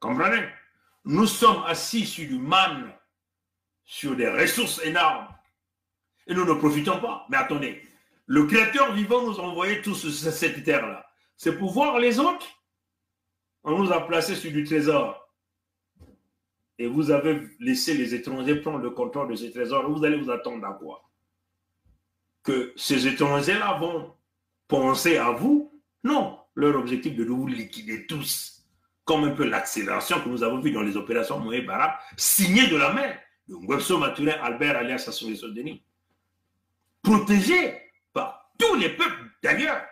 Comprenez? Nous sommes assis sur du manne, sur des ressources énormes, et nous ne profitons pas. Mais attendez, le Créateur vivant nous a envoyé tous sur cette terre-là. C'est pour voir les autres. On nous a placés sur du trésor. Et vous avez laissé les étrangers prendre le contrôle de ces trésors. Vous allez vous attendre à quoi? Que ces étrangers-là vont penser à vous? Non. Leur objectif est de vous liquider tous. Comme un peu l'accélération que nous avons vue dans les opérations Moé Bara, signée de la main de Ngwebso Maturin Albert alias Sassou Nguesso Denis. Protégé par tous les peuples d'ailleurs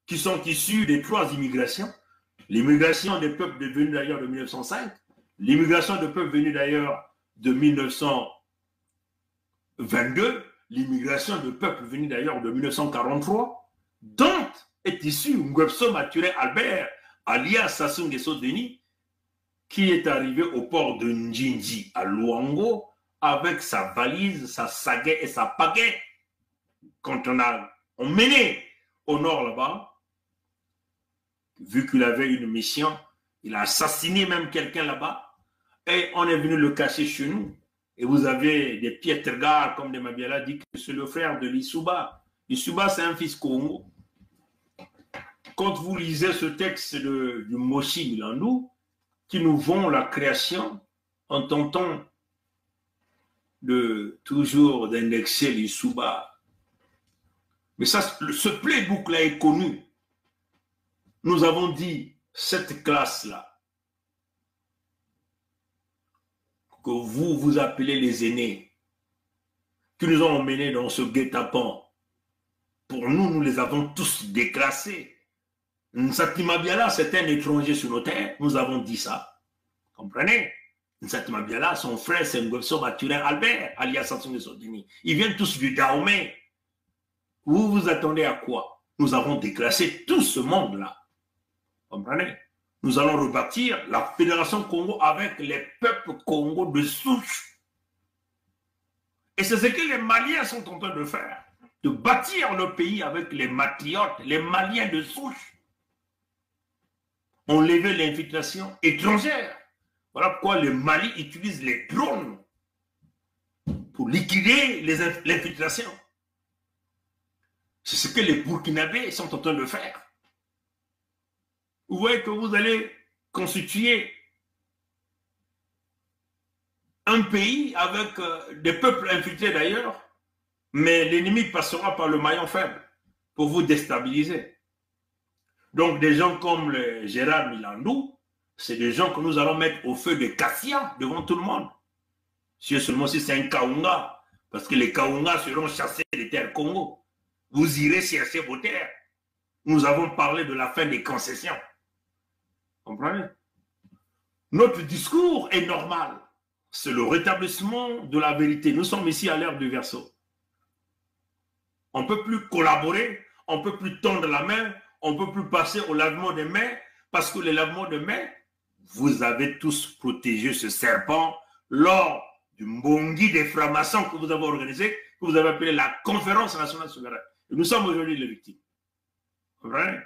qui sont issus des 3 immigrations. L'immigration des peuples venus d'ailleurs de 1905, l'immigration de peuples venus d'ailleurs de 1922, l'immigration de peuples venus d'ailleurs de 1943, dont est issu Ngwebso Maturin Albert, alias Sassou Nguesso Denis, qui est arrivé au port de Njinji à Luango avec sa valise, sa sagaie et sa pagaie. Quand on menait au nord là-bas, vu qu'il avait une mission, il a assassiné même quelqu'un là-bas, et on est venu le cacher chez nous. Et vous avez des Pietergard, comme des Mabiala dit que c'est le frère de l'Issouba. L'Issouba, c'est un fils Congo. Quand vous lisez ce texte du Moshi Milandou, qui nous vend la création en tentant de toujours d'indexer l'Issouba. Mais ça, ce playbook-là est connu. Nous avons dit, cette classe-là, que vous appelez les aînés, qui nous ont emmenés dans ce guet-apens, pour nous, nous les avons tous déclassés. Nsati Mabiala, c'est un étranger sur nos terres, nous avons dit ça. Comprenez? Nsati Mabiala, son frère, c'est Ngwebso Maturin Albert, alias Sassou Nguesso Denis. Ils viennent tous du Dahomey. Vous vous attendez à quoi? Nous avons déclassé tout ce monde-là. Comprenez? Nous allons rebâtir la Fédération Congo avec les peuples Congo de souche. Et c'est ce que les Maliens sont en train de faire. De bâtir le pays avec les matriotes, les Maliens de souche. On levait l'infiltration étrangère. Voilà pourquoi le Mali utilise les drones pour liquider l'infiltration. C'est ce que les Burkinabés sont en train de faire. Vous voyez que vous allez constituer un pays avec des peuples infiltrés d'ailleurs, mais l'ennemi passera par le maillon faible pour vous déstabiliser. Donc des gens comme le Gérard Milandou, c'est des gens que nous allons mettre au feu de Cassia devant tout le monde. Si seulement si c'est un Kaunga, parce que les Kaunga seront chassés des terres Congo. Vous irez chercher vos terres. Nous avons parlé de la fin des concessions. Comprenez? Notre discours est normal. C'est le rétablissement de la vérité. Nous sommes ici à l'ère du Verseau. On ne peut plus collaborer, on ne peut plus tendre la main, on ne peut plus passer au lavement des mains, parce que le lavement des mains, vous avez tous protégé ce serpent lors du Mbongi des francs-maçons que vous avez organisé, que vous avez appelé la Conférence nationale souveraine. Et nous sommes aujourd'hui les victimes. Comprenez?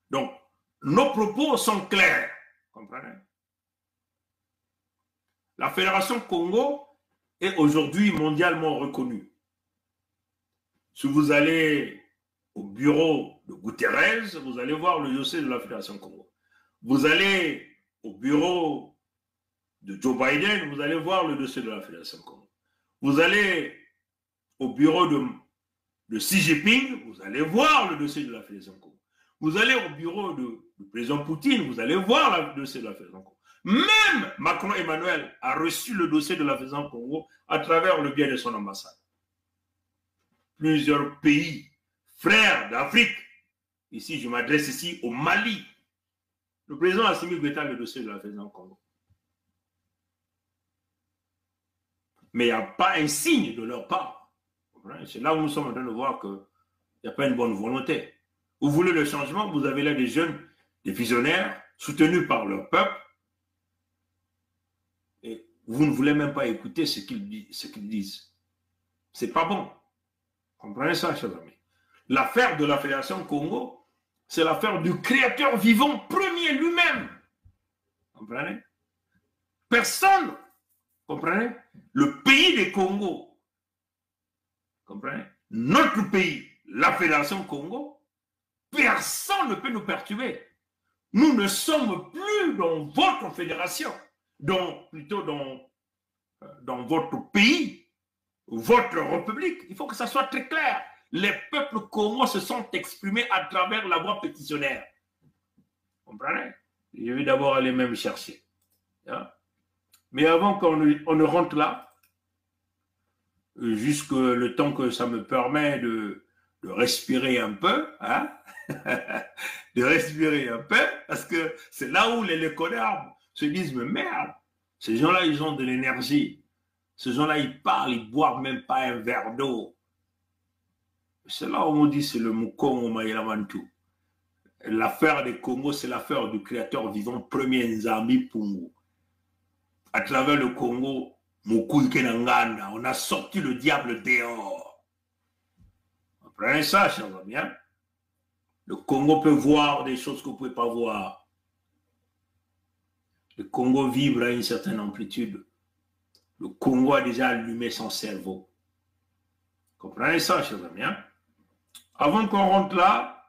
Donc, nos propos sont clairs. Comprenez? La Fédération Congo est aujourd'hui mondialement reconnue. Si vous allez au bureau de Guterres, vous allez voir le dossier de la Fédération Congo. Vous allez au bureau de Joe Biden, vous allez voir le dossier de la Fédération Congo. Vous allez au bureau de Xi Jinping, vous allez voir le dossier de la Fédération Congo. Vous allez au bureau du président Poutine, vous allez voir le dossier de la Fédération Congo. Même Macron Emmanuel a reçu le dossier de la Fédération Congo à travers le biais de son ambassade. Plusieurs pays frères d'Afrique, ici je m'adresse ici au Mali, le président Assimi Goïta le dossier de la Fédération Congo. Mais il n'y a pas un signe de leur part. C'est là où nous sommes en train de voir qu'il n'y a pas une bonne volonté. Vous voulez le changement, vous avez là des jeunes, des visionnaires, soutenus par leur peuple, et vous ne voulez même pas écouter ce qu'ils disent. C'est pas bon. Comprenez ça, chers amis. L'affaire de la Fédération Congo, c'est l'affaire du créateur vivant premier lui-même. Comprenez? Personne. Comprenez? Le pays des Congo. Comprenez? Notre pays, la Fédération Congo, personne ne peut nous perturber. Nous ne sommes plus dans votre fédération, plutôt dans votre pays, votre république. Il faut que ça soit très clair. Les peuples congolais se sont exprimés à travers la voie pétitionnaire. Vous comprenez? Je vais d'abord aller même chercher. Hein? Mais avant qu'on ne rentre là, jusque le temps que ça me permet de respirer un peu, hein? De respirer un peu, parce que c'est là où les connards se disent, mais merde, ces gens-là, ils ont de l'énergie. Ces gens-là, ils parlent, ils boivent même pas un verre d'eau. C'est là où on dit, c'est le Mukongo Mayelamantu. L'affaire des Congo, c'est l'affaire du créateur vivant premier Nzambi Pungu. À travers le Congo, Mukuikenanganda, on a sorti le diable dehors. Vous comprenez ça, chers amis, hein? Le Congo peut voir des choses que vous ne pouvez pas voir. Le Congo vibre à une certaine amplitude. Le Congo a déjà allumé son cerveau. Vous comprenez ça, chers amis, hein? Avant qu'on rentre là,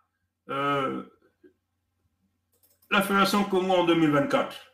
la Fédération Congo en 2024.